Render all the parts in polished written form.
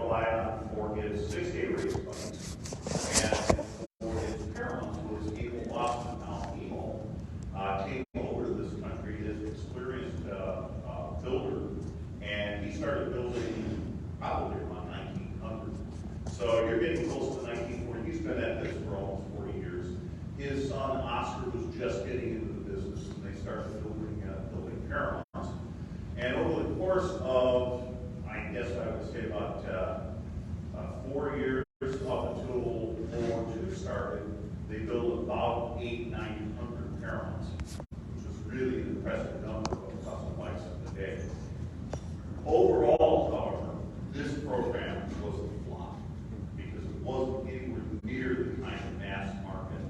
rely on for his 6-day race bikes. And for his Paramounts was Abel Wasson, now Emo, came over to this country as an experienced builder, and he started building probably around 1900. So you're getting close to 1940. He's been at this for almost 40 years. His son Oscar was just getting into the business, and they started building Paramounts. And over the course of, I guess I would say about 4 years up until World War II started, they built about 800-900 Paramounts, which was really an impressive number of custom bikes of the day. Overall, however, this program was a flop because it wasn't anywhere near the kind of mass market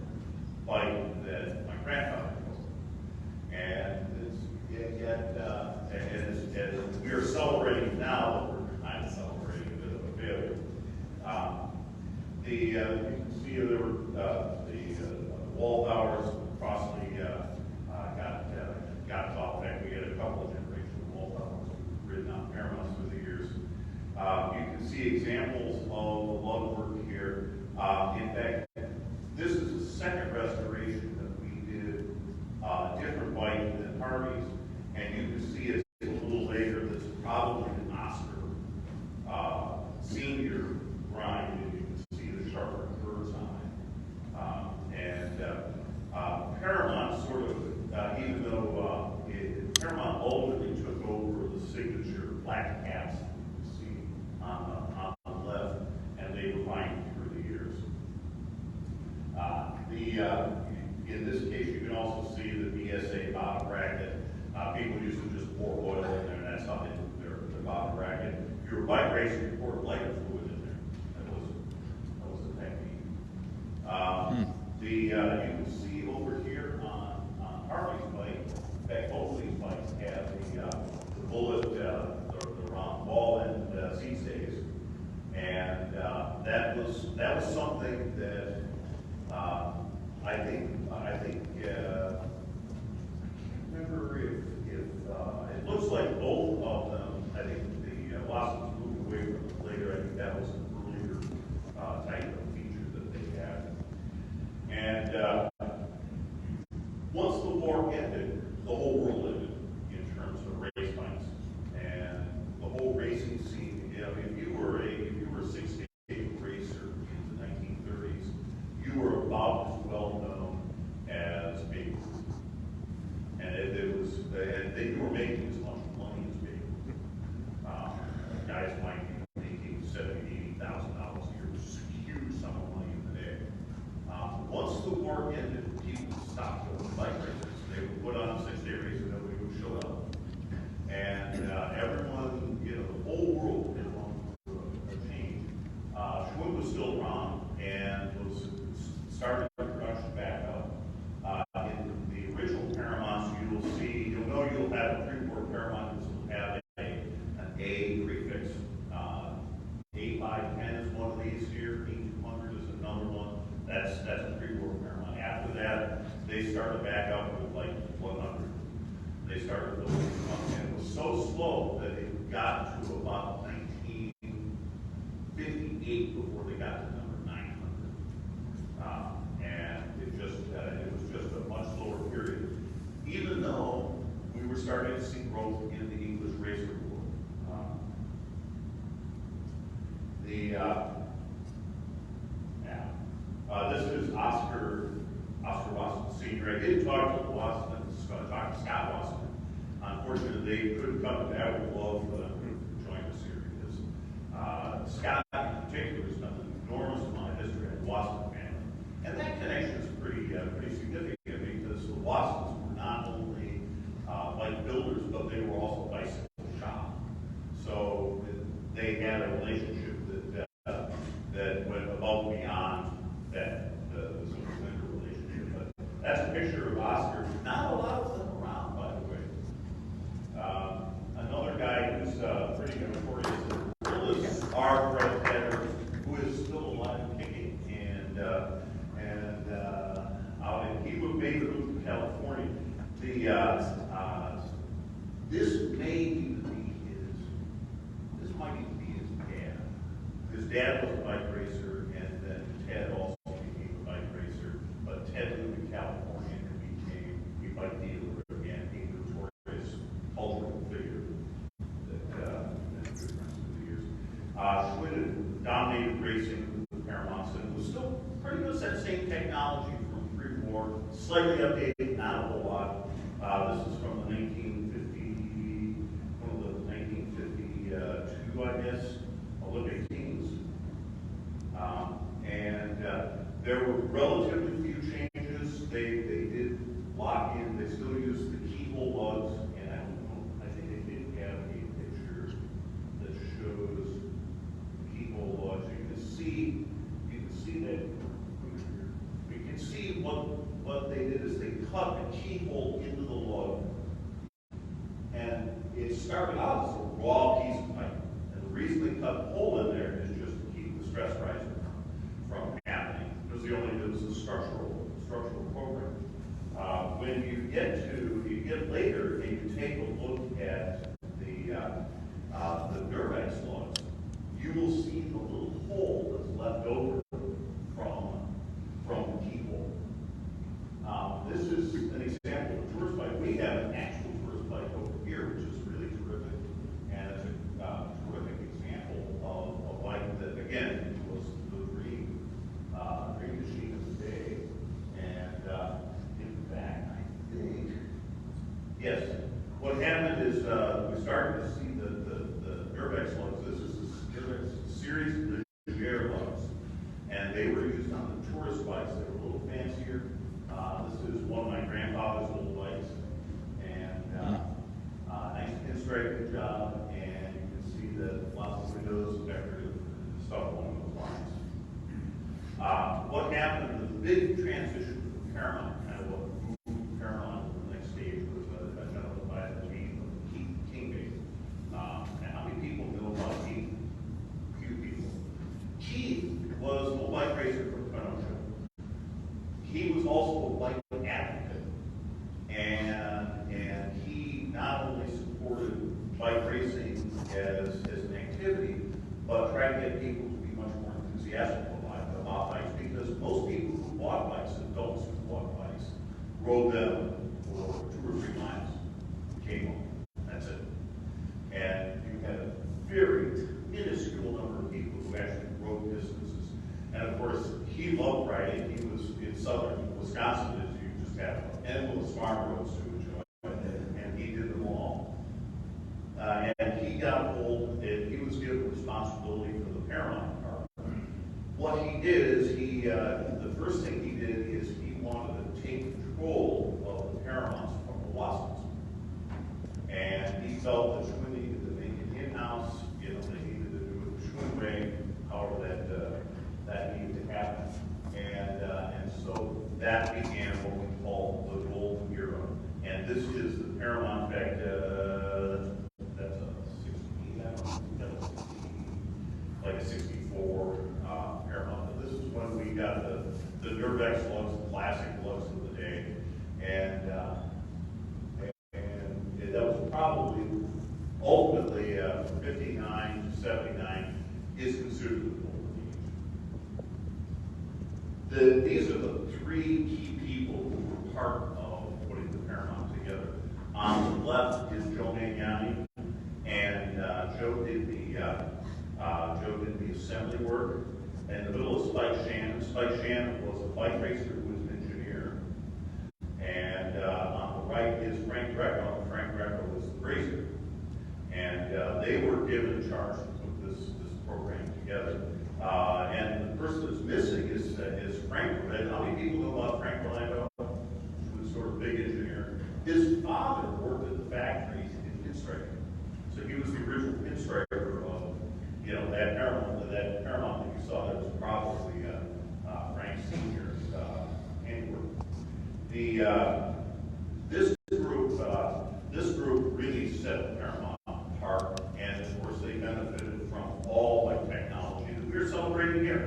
bike that my grandfather built. And as we are celebrating now, we're kind of celebrating a bit of a failure. You can see there were the Waldauers across got off. In fact, we had a couple of generations of Waldauers ridden on Paramounts through the years. You can see examples of the lug work here. In fact, this is the second restoration that we did, a different bike than Harvey's, and you can see it a little later. That's probably an Oscar senior grind, and you can see the sharper curves on it. Paramount sort of, even though Paramount ultimately took over the signature black caps you see on the left, and they refined through the years. In this case, you can also see the BSA bottom bracket. People used to just pour oil in there, and that's how they moved their bottom bracket. If you were bike racing, you poured lighter fluid in there. That was a technique. You can see over here on Harley's bike, in fact, both of these bikes have the bullet, the round ball and seat stays, and that was something that I think. Remember if it looks like both of them. I think the Wassons moved away from it later. I think that was an earlier type of feature that they had. And once the war ended, the whole world ended in terms of race bikes, and the whole racing scene. You know, if you were a 6-day racer in the 1930s, you were about as well known as Babe Ruth. And you were making as much money as Babe Ruth. Guys might be making $70,000, $80,000 a year, which is a huge sum of money in the day. Once the war ended, people stopped going to bike races. They would put on a 6-day race and nobody would show up. And everyone, the whole world had gone through a change. Schwinn was still around and was started production back up. In the original Paramounts, you'll have a three-port Paramount that will have an A prefix. 8x10 is one of these here. 8200 is another one. That's a three-port Paramount. After that, they started back up with like 100. They started building them, and it was so slow that it got to about 1958 before they got to number 900. And it was just a much slower period, even though we were starting to see growth in the English racer world. This is Oscar Wasson Sr. I did talk to the Wasson. I was going to talk to Scott Wasson. Unfortunately, they couldn't come to that. I would love for them to join us here because Scott in particular has done an enormous amount of history in the Wasson family. And that connection is pretty significant because the Wassons were not only bike builders, but they were also bicycle shop. So they had a relationship that went above and beyond that, the sort of vendor relationship. But that's a picture of Oscar. Not a lot of them around, by the way. Another guy who's pretty notorious is our Fred Tedder, who is still alive and kicking, and he would make the move to California. This might even be his dad. dad was a bike racer, and then Ted also became a bike racer. But Ted moved to California and became a bike dealer and a notorious cultural figure that good friends through the years. Schwinn dominated racing with the Paramounts and was still pretty much that same technology from 3-4, slightly updated, not a whole lot. This is from the 1952, I guess, Olympic teams. There were relatively few changes. They did lock in, they still use the keyhole lugs, and I don't know, I think they did have a picture that shows keyhole lugs. You can see that, you can see what they did is they cut a keyhole into the lug, and it started out as a raw piece of pipe. And the reason they cut a hole in there is just to keep the stress riser from happening. It was a structural program. When you get later and you take a look at the Durvex lugs, you will see the little hole that's left over from the keyhole. This is an example of a tourist bike. We have an actual tourist bike over here, which is really terrific, and it's a terrific example of a bike that, again, was the dream machine of the day. And in fact, I think, yes, what happened is we started to see the Durvex lugs. This is a Durvex series of Leger lugs, and they were used on the tourist bikes. They were a little fancier. This is one of my grandfather's old bikes, and nice pinstriping job, and you can see that lots of windows, decorative stuff along those lines. What happened, the big transition from Paramount, kind of what moved Paramount to the next stage, was a gentleman by the name of Keith Kingbase. And how many people know about Keith? Few people. Keith was a bike racer from Kenosha. He was also a bike advocate, and he not only supported bike racing as an activity, but tried to get people to be much more enthusiastic about bikes, because most people who bought bikes, adults who bought bikes, rode them for 2 or 3 miles, came home. That's it. And you had a very minuscule number of people who actually rode distances. And of course, he loved riding. He was in southern Wisconsin, as you just have endless farm roads to enjoy, and he did them all. And he got old, and he was given responsibility for the Paramount car. What he did is the first thing he did is he wanted to take control of the Paramounts from the Wassons. And he felt that Schwinn needed to make it in-house, they needed to do it the Schwinn way, however that needed to happen. And so that began what we call the golden era. And this is the Paramount, in fact, that's a 60, like a 64 Paramount. But this is when we got the Durvex lugs, the classic lugs of the day. And that was probably, ultimately, from 59 to 79, is considered the golden age. These are the 3 key people who were part of putting the Paramount together. On the left is Joe Magnani, and Joe did the assembly work. In the middle is Spike Shannon. Spike Shannon was a bike racer who was an engineer. And on the right is Frank Greco. Frank Greco was the brazier. And they were given charge to put this program together. And the person that's missing is Frank. How many people know about Frank Orlando? He was sort of a big engineer. His father worked at the factory in pinstriping. So he was the original pinstriper of, that Paramount that you saw. That was probably Frank Sr.'s handiwork. This group really set Paramount apart, and of course they benefited from all the technology that we're celebrating here.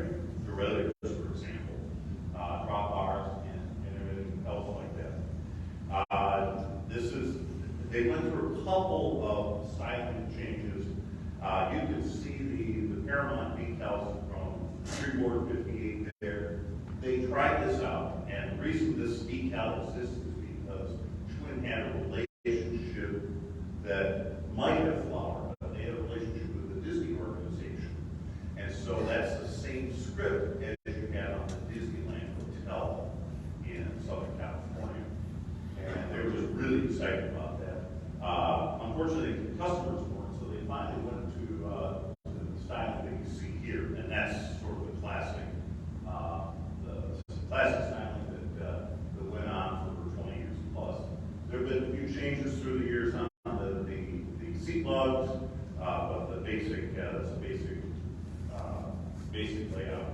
The Relics, for example, drop bars and everything else like that. They went through a couple of styling changes. You can see the Paramount decals Freeport 58 there. They tried this out, and the reason this decal exists is because Schwinn had a relationship that might have flowered, but they had a relationship with the Disney organization. And so that's the same script as you had on the Disneyland Hotel in Southern California. And they were just really excited about that. Unfortunately, the customers weren't, so they finally went to the style that you see here, and that's sort of the classic styling that went on for 20 years plus. There have been a few changes through the years on the seat lugs, but the basic that's a basic layout.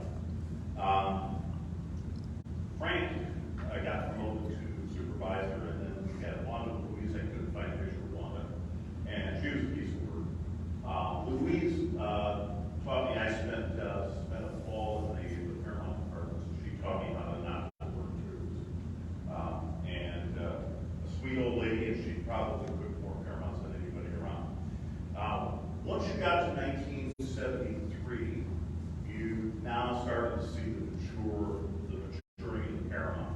Frank got promoted to supervisor, and then we had Wanda Louise. I couldn't find a picture of Wanda, and she was a piece of work. Louise taught me. I spent a fall in the Paramount department, so she taught me how to not work tools. And a sweet old lady, and she probably cooked more Paramounts than anybody around. Once you got to 1973, you now started to see the maturing of the Paramount.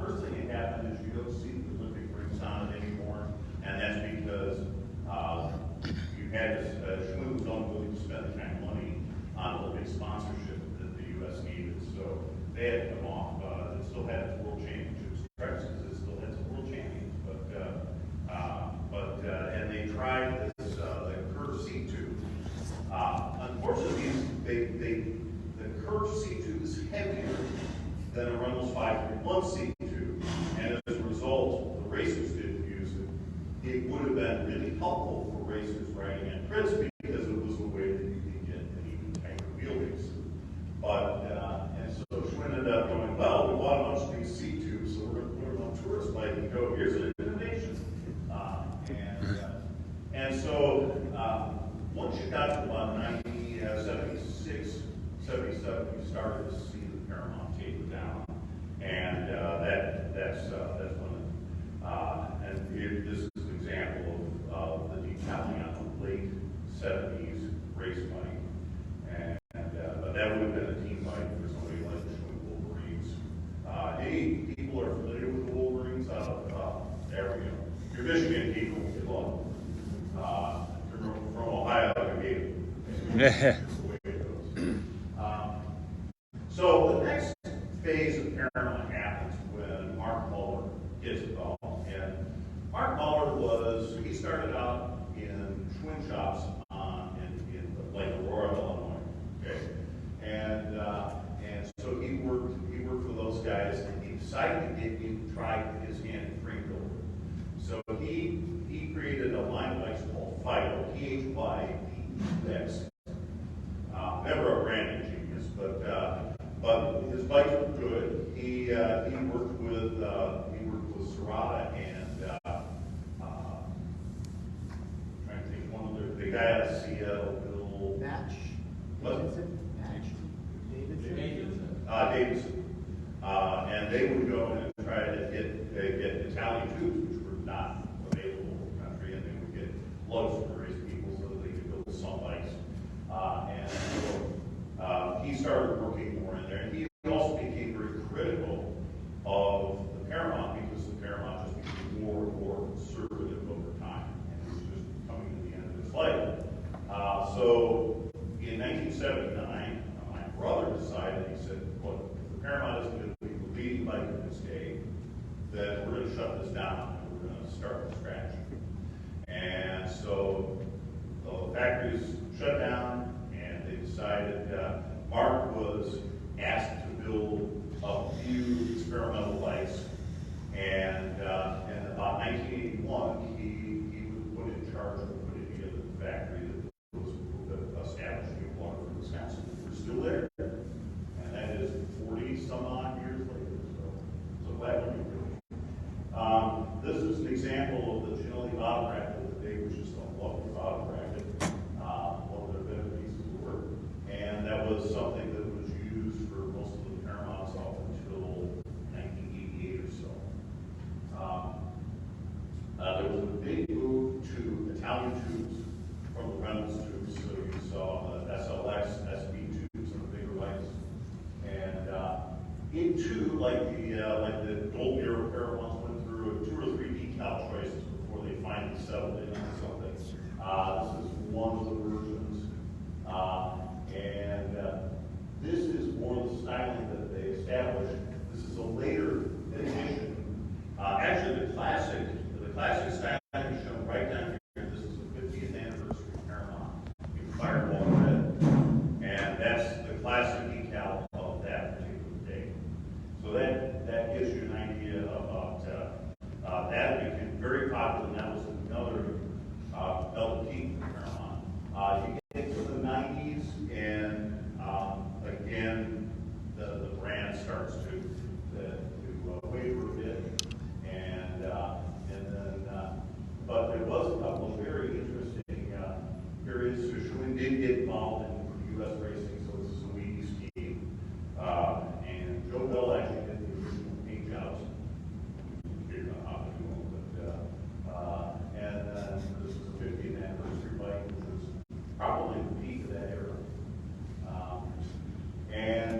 First thing that happened is you don't see the Olympic rings on it anymore, and that's because you had this, Schwinn was unwilling to spend the kind of money on Olympic sponsorship that the U.S. needed, so they had to come off. It still had its world championships, because it still had its world champions, and they tried this, the curved seat tube. Unfortunately, the curved seat tube is heavier than a Reynolds 531 seat tube, and as a result, the racers didn't use it. It would have been really helpful for racers riding at Prince because it was a way that you could get an even tighter wheelbase. And so Schwinn ended up going, well, we bought a bunch of these seat tubes, so we're going to put them on tourist bike and go, here's an innovation. And so once you got to about 76, 77, you started to see the Paramount taper down, and that's when. This is an example of the detailing on the late 70s race bike, but that would have been a team bike for somebody like the Schwinn Wolverines. Any people are familiar with the Wolverines? There we go. Your Michigan people, good luck. From Ohio, you gave it. That's the way it goes. So the next phase of Paramount happens when Mark Muller gets involved. And Mark Muller he started out in Schwinn shops in Lake Aurora, Illinois. Okay, and so he worked for those guys, and he decided to try his hand at frame building. So he created a line of bikes called Fido, PHYDX. Never a branding genius, but his bikes were good. He worked with Serrata and trying to think one of the guy out of Seattle, Bill Match. Davidson. Davidson. And they would go in and try to get Italian tubes, which were not available in the country, and they would get loads of race people so that they could build some bikes. And so he started working more in there, and he also became very critical of the Paramount because the Paramount just became more and more conservative over time, and it was just coming to the end of its life. So in 1979, my brother decided, he said, look, if the Paramount isn't going to be the leading bike of this day, then we're going to shut this down and we're going to start from scratch. And so the factories shut down, and they decided Mark was asked to build a few experimental bikes, and in about 1981, he was put in charge of putting together the factory that was established in Waterford, Wisconsin. We're still there, and that is 40 some odd years later. So glad we're doing it. This is an example of the Ginelli bottom bracket that they was just a lovely bottom bracket, one of their better pieces of work, and that was like the Gold Era Paramounts went through 2 or 3 decal choices before they finally settled in on something. This is one of the versions, and this is more of the styling that they established. This is a later edition. Actually, the classic styling is shown right down here. This is the 50th anniversary Paramount in Firewall Red, and that's the classic decal of that particular day. So that gives you an idea about that. It became very popular, and that was another belt team for Paramount. You get to the 90s, and again, the brand starts to waver a bit, and then, but there was a couple of very interesting periods. So Schwinn did get involved in U.S. racing, so this is a weedy scheme, and Joe Bell actually did the original paint jobs. Figured out how to do them, but and then this is the 50th anniversary bike, which was probably the peak of that era, and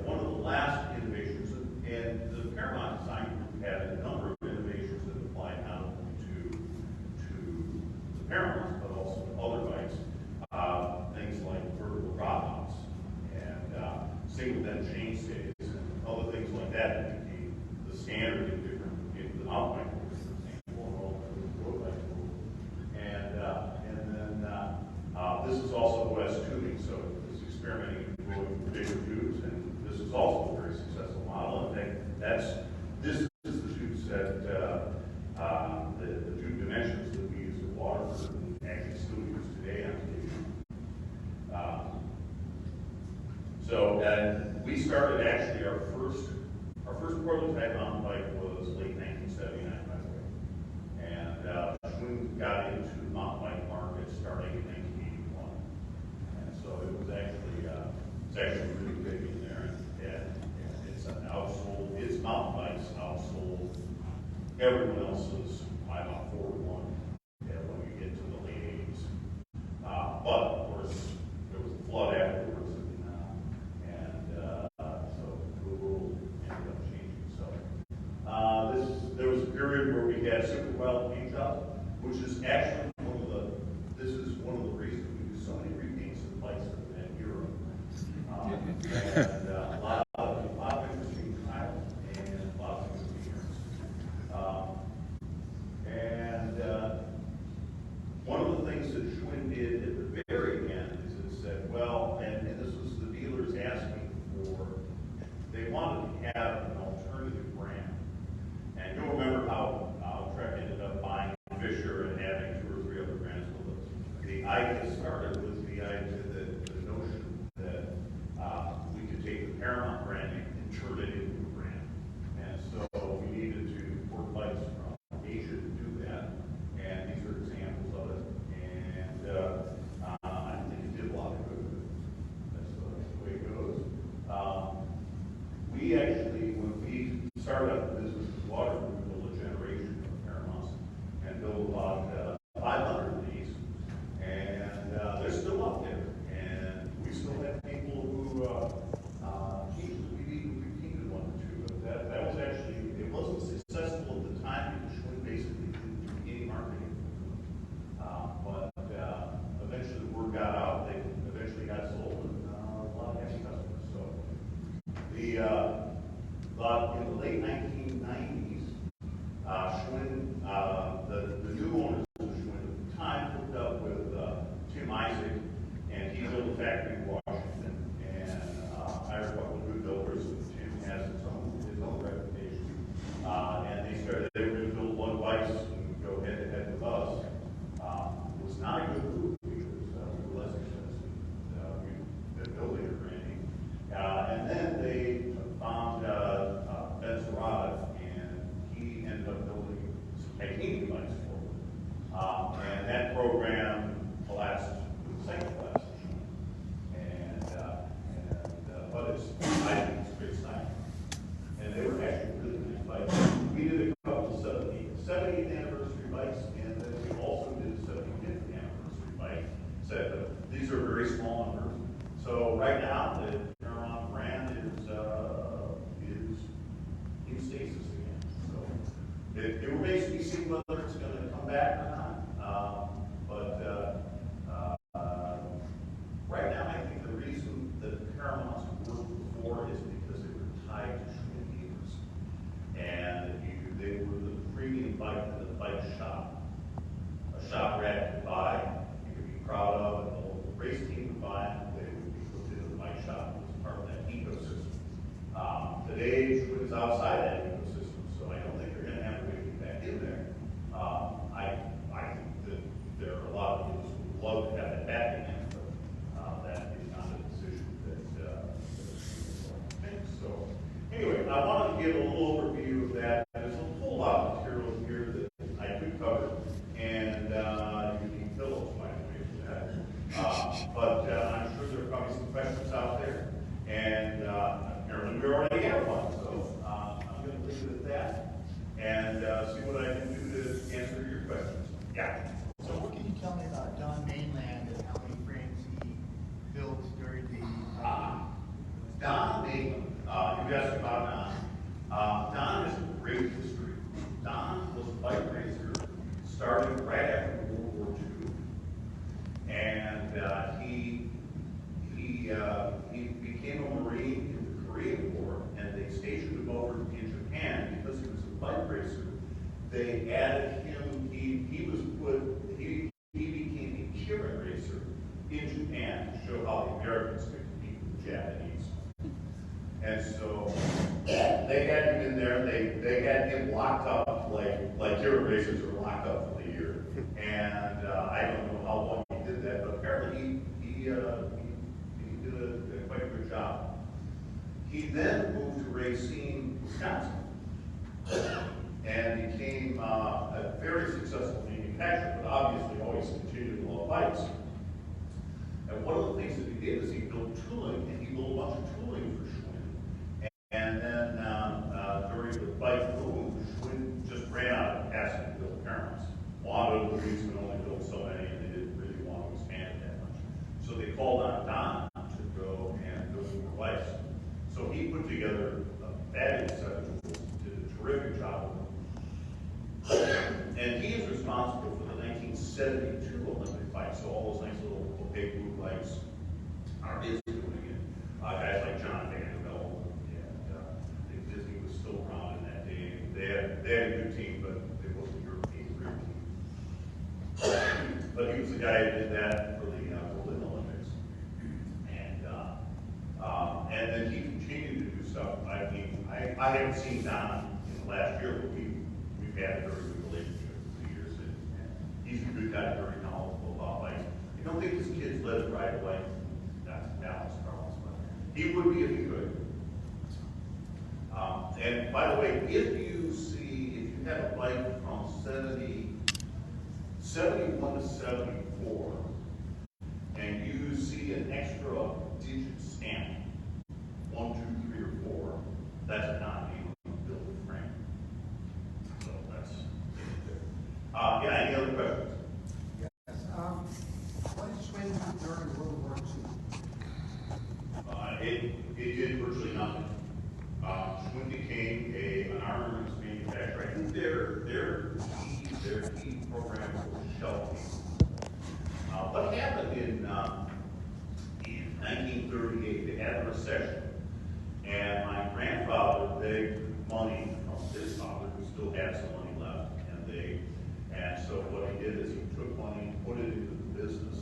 one of the last innovations, and the Paramount Design Group had a number of innovations that applied not only to the Paramounts, but also to other bikes, things like vertical drop mounts and single bend chainstays and other things like that that became the standard in the mountain bike world, for example, and all the road bike world. And then this is also West tubing, so it's experimenting with bigger tubes, and this is also a very successful model. In fact, this is the tubes that the tube dimensions that we use at Waterford and actually still use today on station. So we started actually our first prototype mountain bike was late 1979, by the way, and Schwinn got into the mountain bike market starting in 1981, and so it was actually really big in there, and it's outsold. Its mountain bikes outsold everyone else's by about 4 to 1 when you get to the late 80s. But of course, there was a flood afterwards, and so the world ended up changing. So there was a period where we had super wild paint jobs, which is actually one of the reasons we do so many repaints of bikes in that era. And a lot of interesting styles and a lot of interesting years. One of the things that Schwinn did at the very end is it said, well, and this was the dealers asking for, they wanted to have an alternative brand. And you'll remember how Trek ended up buying Fisher and having 2 or 3 other brands with us. The idea started with the notion that we could take the Paramount branding and turn it into a brand. And so we needed to import bikes from Asia to do that. And these are examples of it. And I think it did a lot of good. That's the way it goes. We actually, when we started up the business with Water, we built a generation of Paramounts and built about 500 of these. And they're still out there. And we still have people who we repeated 1 or 2. But that was actually, it wasn't successful at the time because Schwinn basically didn't do any marketing. But eventually the word got out. They eventually got sold, and a lot of happy customers. So in the late 1990s, Schwinn, the new owners of Schwinn at the time hooked up with Tim Isaac, and he built a factory in Washington, and hired a couple of good builders, and Tim has his own reputation. And they were going to build lug bikes and go head to head with us. It was not a good move because we were less expensive. They're building a branding. And then they found Ben Serrata, and he ended up building some titanium bikes for them. And that program collapsed with the second collapse. But I think it's a great style. And they were actually really nice bikes. We did a couple of 70th anniversary bikes, and then we also did a 75th anniversary bike set. These are very small numbers. So right now, the Paramount brand is outside that ecosystem, so I don't think they're gonna have to get back in there. I think that there are a lot of people who would love to have it back again, but, that is not a decision that makes. So, anyway, I wanted to give a little overview of that. There's a whole lot of material here that I could cover, and, you need pillows, by the way, for that. But I'm sure there are probably some questions out there, and apparently we already have one, so I'm going to leave it at that and see what I can do to answer your questions. Yeah. So what can you tell me about Don Mainland and how many frames he built during the... Don Mainland, you asked about Don. Don has a great history. Don was a bike racer, started right after World War II, and he became a Marine in the Korean War, and they stationed him over in Japan because he was a bike racer. They added him. He became a Kira racer in Japan to show how the Americans could compete with the Japanese. And so they had him in there. They had him locked up like Kira racers are locked up for the year. And I don't know how long he did that, but apparently he did a quite a good job. He then moved to Racine, Wisconsin, and became a very successful manufacturer, but obviously always continued to love bikes. And one of the things that he did is he built tooling, and he built a bunch of tooling for Schwinn. And then during the bike boom, Schwinn just ran out of capacity to build Paramounts. A lot of the reasons could only build so many, and they didn't really want to expand it that much. So they called on Don to go and build more bikes. So he put together a fabulous set of tools, did a terrific job with them. And he is responsible for the 1972 Olympic bikes. So all those nice little opaque blue bikes are his doing it. Guys like John Vanderbilt and I think Disney was still around in that day. They had a good team, but it wasn't a European career team. But he was the guy who did that for the Berlin Olympics. And then he continued to do stuff. I mean, I haven't seen Don in the last year, but we've had a very good relationship for years. And he's a good guy, very knowledgeable about bikes. I don't think his kids let him ride a bike. That's Dallas Carlos, but he would be if he could. And by the way, if you have a bike from 71 to 74, and you see an extra digit stamp, 1, 2, 3, or 4, that's a non-Mainland built frame. So that's there. Yeah, any other questions? Yes. What did Schwinn do during World War II? It did virtually nothing. Schwinn became an armaments manufacturer. I think their key program was shelving. What happened in 1938? They had a recession, and my grandfather begged money from his father, who still had some money left, and so what he did is he took money and put it into the business,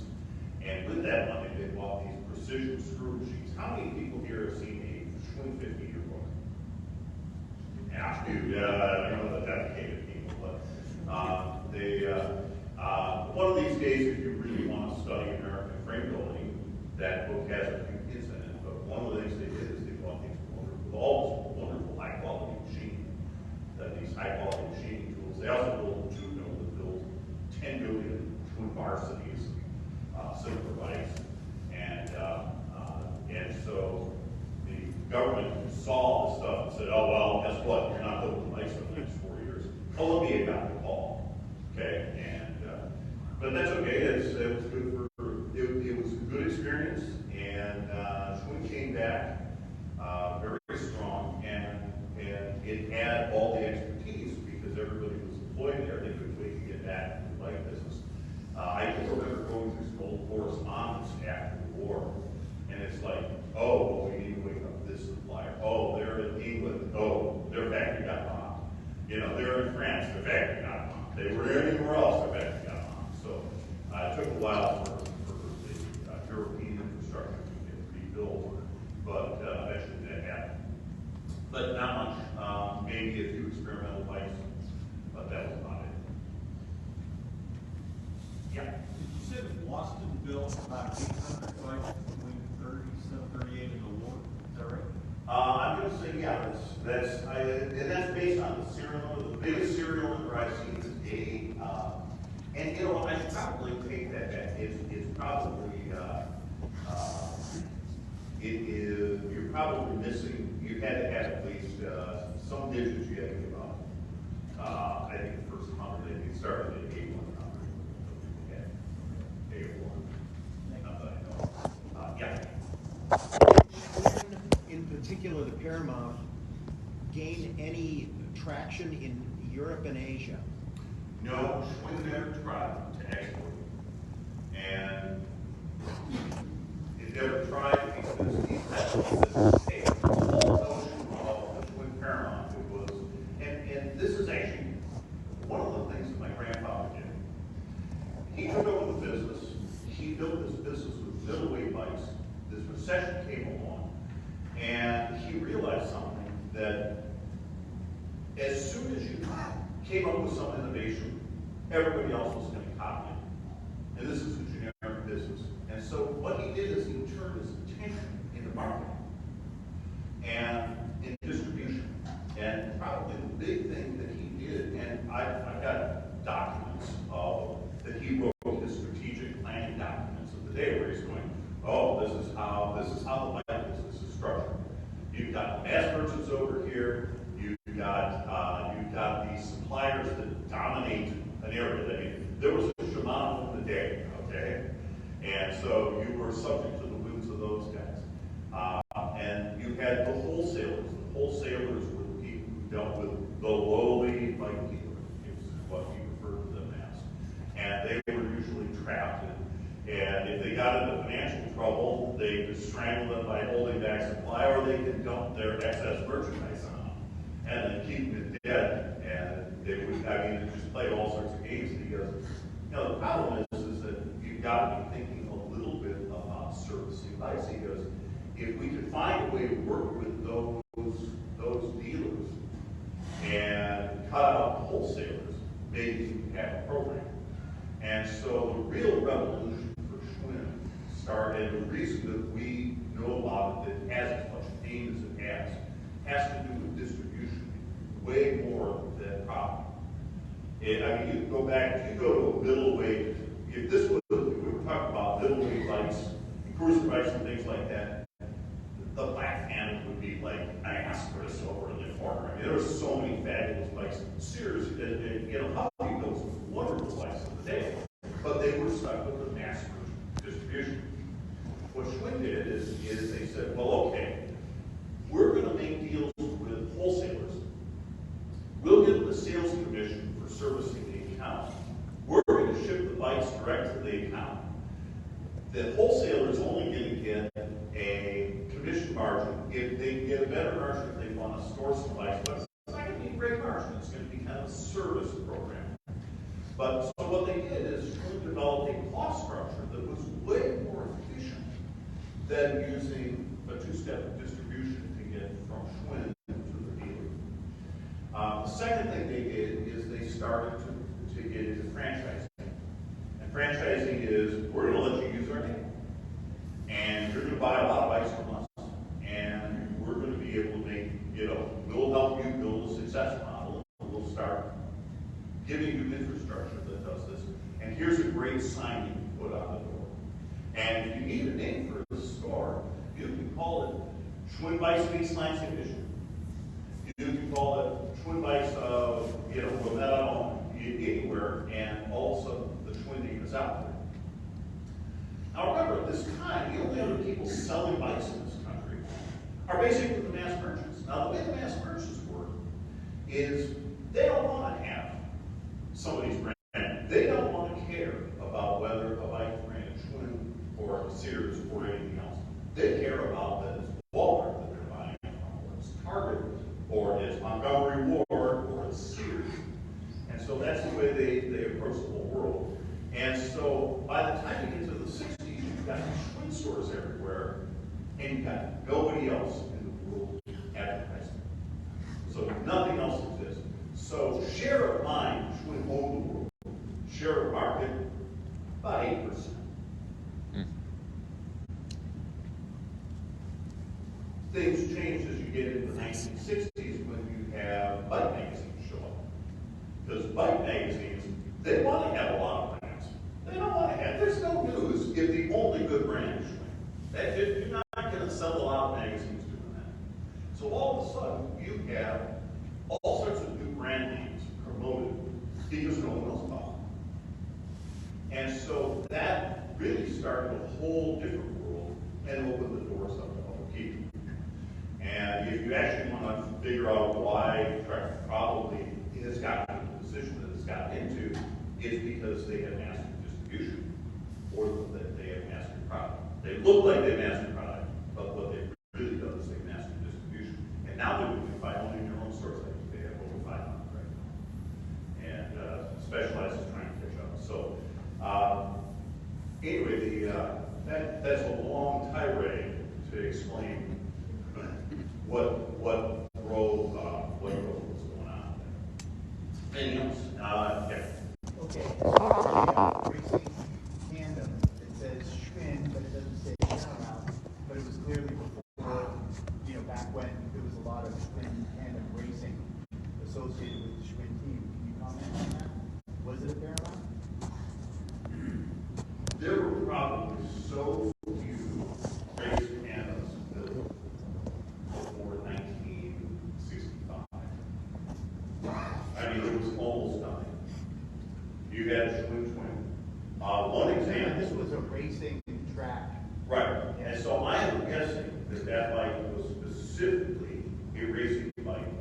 and with that money they bought these precision screw machines. How many people here have seen a Schwinn 50 yearbook? Yeah, I know the dedicated people, but one of these days, if you really want to study American frame building, that book has a few kids in it. But one of the things they did is they bought these wonderful high quality machining, these high quality machining tools. They also built that built 10 billion twin bar cities, silver bikes, and so the government saw this stuff and said, oh well, guess what? You're not building bikes for the next 4 years. Columbia got the call, okay, but that's okay. It was good it was a good experience, and Schwinn came back very strong, and it had all the expertise because everybody was employed there. They couldn't wait to get back to the bike business. I can remember going through some old correspondence after the war, and it's like, oh, well, we need to wake up this supplier. Oh, they're in England. Oh, their factory got bombed. They're in France. Their factory got bombed. They were anywhere else. Their factory got bombed. So it took a while for the European infrastructure to get rebuilt, but eventually that happened. But not much. yeah, and that's based on the serial, the biggest serial number I've seen today. And you know, I should probably take that back. It's probably, you're probably missing, you had to have at least, some digits you had to give up. I think the first 100, they started at A100. Yeah, A1. Not that I know. Yeah. In particular, the Paramount gained any traction in Europe and Asia? No, Schwinn never tried to export it. And it never tried because he had this state, the whole notion of the Schwinn Paramount. It was, and this is actually one of the things that my grandfather did. He took over the business. He built this business with middleweight bikes. This recession came along, and he realized something, that as soon as you came up with some innovation, everybody else was going to copy it. And this is a generic business. And so what he did is he turned his attention into marketing and in distribution. And probably the big thing that he did, and I've got documents that he wrote, his strategic planning documents of the day, where he's going, oh, this is how the bike business is structured. You've got mass merchants over here. You've got these suppliers that dominate an area. I mean, there was a Shimano in the day, okay, and so you were subject to the whims of those guys. And you had the wholesalers. The wholesalers were the people who dealt with the lowly bike dealer, is what he referred to them as, and they were usually trapped in. And if they got into financial trouble, they could strangle them by holding back supply, or they could dump their excess merchandise on them and then keep them dead. And they would, it just played all sorts of games. Because, the problem is that you've got to be thinking a little bit about servicing bikes. Because if we could find a way to work with those dealers and cut out the wholesalers, maybe you could have a program. And so the real revolution for Schwinn started, and the reason that we know about it that has as much pain as it has to do with distribution, way more than profit. You can go back, if you go to a middleweight, if we were talking about middleweight bikes, cruiser bikes and things like that, the Black Hand would be like an Asperus over in the corner. There were so many fabulous bikes. Sears, Hobby built some wonderful bikes of the day, but they were stuck with the mass distribution. What Schwinn did is they said, well, okay, we're going to make deals with wholesalers. We'll give them a sales commission for servicing the account. We're going to ship the bikes direct to the account. The wholesaler is only going to get a commission margin if they get a better margin if they want to store some bikes. But it's not going to be a great margin. It's going to be kind of a service program. But so what they did is Schwinn developed a cost structure that was way more efficient than using a two-step distribution to get from Schwinn to the dealer. The second thing they did is they started to get into franchising. And franchising is, we're going to let you use our name. And you're going to buy a lot of bikes from us. And we're going to be able to make, we'll help you build a success model. We'll start giving you infrastructure that does this. And here's a great sign you can put on the door. And if you need a name for the store, you can call it Schwinn Bikes Meets Lansing Vision. You can call it Schwinn Bikes of, anywhere, and all of a sudden the Schwinn name is out there. Now remember, at this time, the only other people selling bikes in this country are basically the mass merchants. Now the way the mass merchants work is they don't want to have somebody's brand. They don't want to care about whether a bike is branded Schwinn or Sears or anything else. They care about that it's Walmart that they're buying from, or it's Target, or it's Montgomery Ward, or it's Sears. And so that's the way they approach the whole world. And so by the time you get to the 60s, you've got Schwinn stores everywhere, and you've got nobody else in the world advertising. So nothing else exists. So share of mind, Schwinn owned the world. Share of market, about 8%. things changed as you get into the 1960s when you have bike magazines show up. Because bike magazines, they want to have a lot of brands. They don't want to have, there's no news if the only good brand is Schwinn. You're not going to sell a lot of magazines doing that. So all of a sudden, you have all sorts of new brand names promoted because no one knows about them. And so that really started a whole different world and opened the doors up to other people. And if you actually want to figure out why Trek probably has gotten into the position that it's gotten into, it's because they have mastered distribution, or that they have mastered product. They look like they mastered product, but what they've really done is they've mastered distribution. And now they're doing it by owning their own stores. I think they have over 500 right now. And Specialized is trying to catch up. So anyway, that's a long tirade to explain what drove what's going on. Anything else? Yeah. Okay, racing tandem, it says Schwinn, but it doesn't say Paramount, but it was clearly before, back when there was a lot of Schwinn tandem racing associated with the Schwinn team. Can you comment on that? Was it a Paramount? There were probably so few race tandems built before 1965. I mean, it was almost nothing. You had Schwinn. One example. This was a racing track. Right. And so I am guessing that bike was specifically a racing bike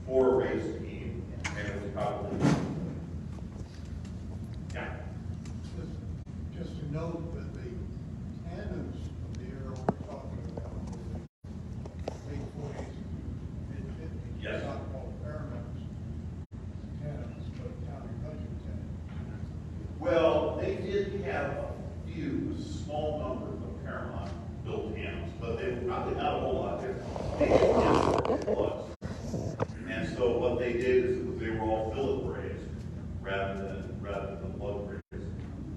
for a race team, and it was probably. Yeah. Just to note that the tandems of the era we're talking about were the late 40s and mid-50s. Yes. Not called Paramounts tandems, but county budget tandems. Well, they did have a few small numbers of Paramount built tandems, but they were probably not a whole lot different. They didn't have the plugs. And so what they did is they were all fillet brazed rather than lug brazed.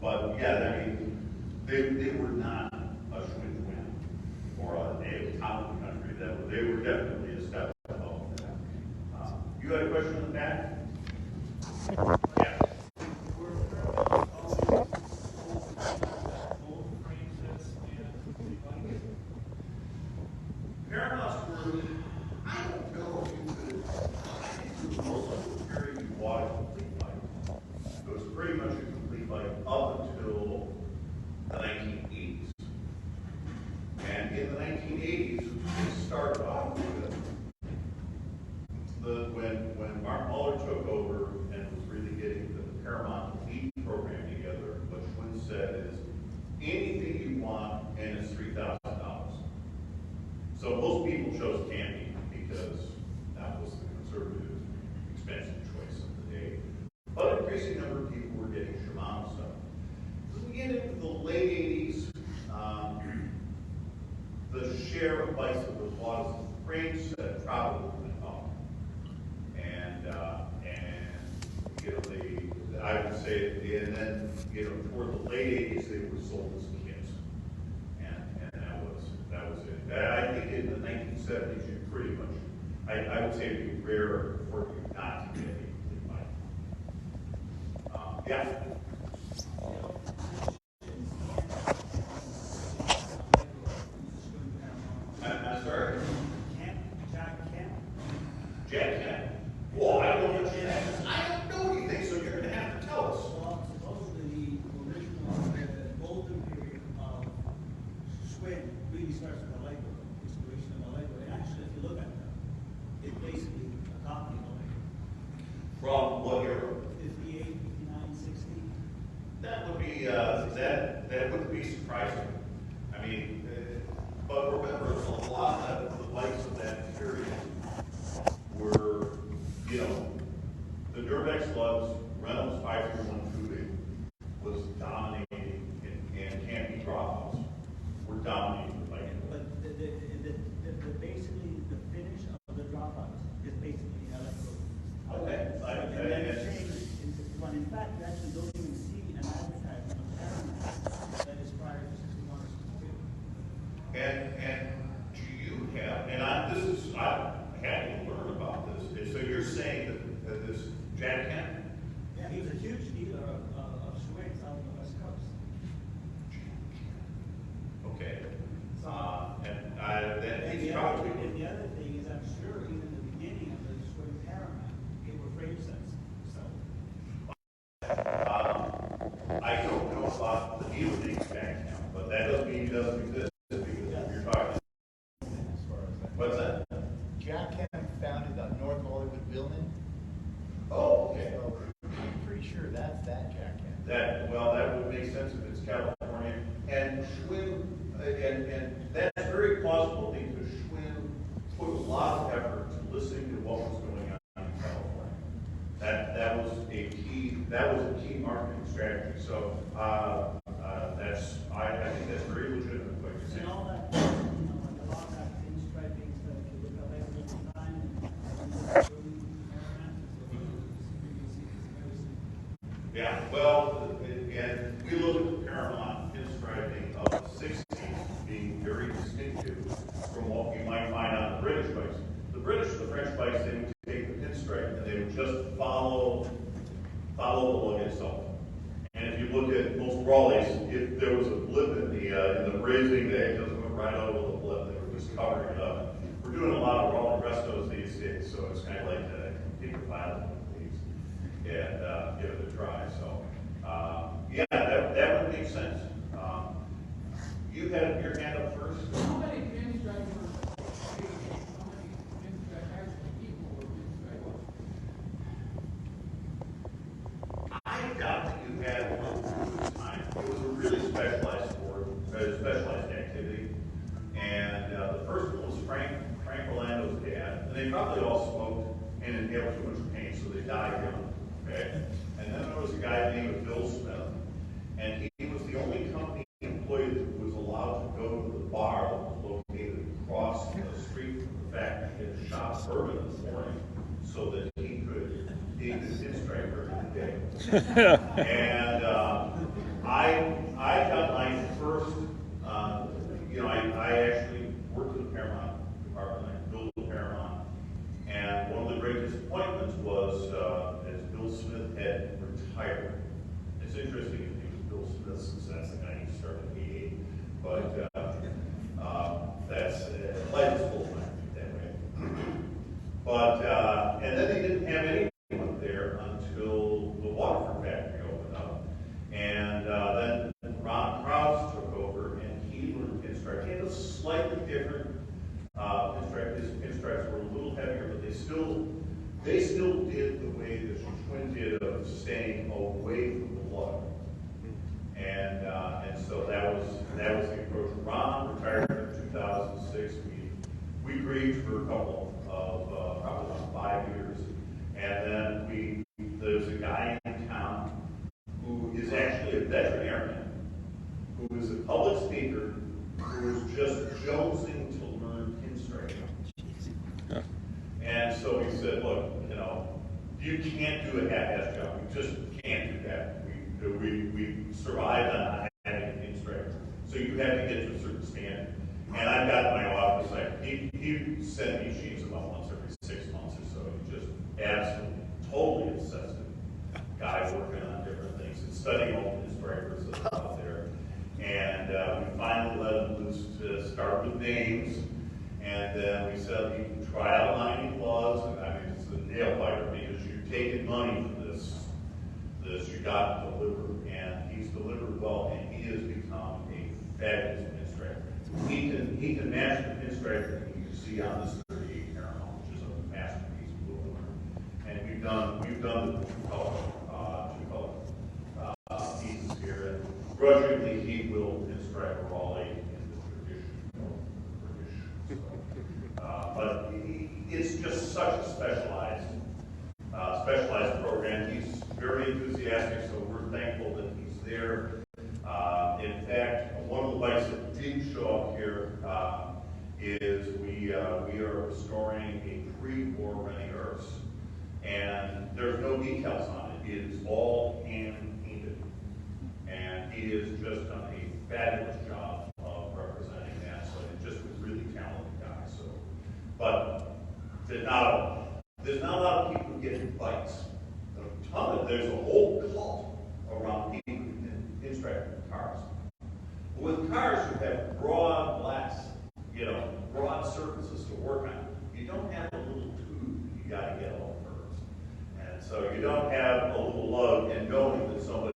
But yeah, I mean, they were not a Schwinn or a top of the country. They were definitely a step above that. You had a question in the back? Yeah. Paramounts were, I don't know if you could, I think it was most of the period you bought a complete bike. It was pretty much a complete bike up until the 1980s. And in the 1980s, it started off with when Mark Muller took over and was really getting the Paramount Elite program together, what Schwinn said is, anything you want, and it's $3,000. So most people chose Candy because that was the conservative, expensive choice of the day. But an increasing number of people were getting Shimano stuff. As we get into the late 80s, the share of bikes that was bought as a frame set probably went up. And I would say, and then, toward the late 80s, they were sold as kits. And that was it. I think in the 1970s, you pretty much, I would say it'd be rare for you not to get a complete bike. Yeah. I'm sorry? Jack Kemp. Well, I don't know what you have. I don't know anything, so you're going to have to tell us. Well, supposedly the original golden period of Schwinn really starts with the Lego, inspiration of the Lego. And actually, if you look at them, it's basically a copy of the Lego. From what era? 58, 59, 60. That would be, that wouldn't be surprising. I mean, but remember, a lot of the bikes of that period were, the Durbex lugs, Reynolds 531 tubing was dominating, and Candy dropouts were dominating the bike. But basically, the finish of the dropouts is basically Lego. Okay. And then it changes. When in fact, you actually don't even see an advertisement of Paramount that is prior to 61 or 62. And do you have, and I then And he's the probably. other thing is, I'm sure even the beginning of the Schwinn Paramount, they were frame sets, so. I don't know about the deal dates back now, but that doesn't mean it doesn't exist, because if you're talking. As far as that. What's that? Jack Kemp founded the North Hollywood Building. Oh, okay. So I'm pretty sure that's that Jack Kemp. That would make sense if it's California. And Schwinn, and that's very plausible because Schwinn put a lot of effort to listening to what was going on in California. That was a key marketing strategy. So I think that's very legitimate what you're And saying. all that, like a lot of that pinstriping stuff, if you look up every time, Yeah, well, and we look at the Paramount pinstriping of the 60s being very distinctive from what you might find on the British bikes. The French bikes, they would take the pinstripe and they would just follow the lug itself. And if you look at most Raleighs, if there was a blip in the brazing, they just went right over the blip. They were just covering it up. We're doing a lot of Raleigh restos these days, so it's kind of like take a pilot these and give it a try. So yeah, that would make sense. You had your hand up first. How many pinstripes how many pinstripes actually equal were pinstripes? I doubt that you had one at the time. It was a really specialized sport, a specialized activity. And the first one was Frank Orlando's dad. And they probably all smoked and didn't have too much pain, so they died young. Okay? And then there was a guy named Bill Smith. And he was the only company employee that was allowed to go to the bar that was located across the street from the factory. He had shot bourbon in the morning so that he could pinstripe every day. And I got my first, I actually worked at the Paramount department. I built the Paramount. And one of the great disappointments was as Bill Smith had retired. It's interesting if he was Bill Smith, since that's the guy who started in '88. But that's life is full of that way. But and then they didn't have anyone there until the Waterford factory opened up, and then Ron Krause took over, and he learned pinstripe. He had a slightly different pinstripe. His pinstripes were a little heavier, but they still did the way that Schwinn did of staying away from the lug. And so that was the approach. Ron retired in 2006. We grieved for a couple of probably about 5 years, and then there's a guy in town who is actually a veterinarian, who is a public speaker, who is just jonesing to learn pinstripe. And so he said, look, you can't do a half-ass job. We just can't do that. We survived on not having a pinstripe. So you have to get to a certain standard. And I've got in my office, he sent me sheets about once every 6 months or so. He just absolutely, totally obsessed guy working on different things and studying all the pinstripers that are out there. And we finally let him loose to start with names. And then we said, you can try out lining gloves. And I mean, it's a nail biter because you're taking money for this you got to deliver. And he's delivered well, and he has become a fabulous pinstriper. He can match the pinstripe that you can see on this 38 Paramount, which is a masterpiece of blue. And we've done the two-color pieces here. And grudgingly, he will pinstripe a Raleigh in the traditional British. But it's just such a specialized program. He's very enthusiastic, so we're thankful that he's there. In fact, one of the bikes that did show up here is we are restoring a pre-war Rennie-Erse, and there's no decals on it. It is all hand painted, and he has just done a fabulous job of representing that. So it's just a really talented guy. So, but there's not a lot of people who get bikes. There's a whole cult around people who can pinstripe cars. With cars, you have broad So you don't have a little lug and knowing that somebody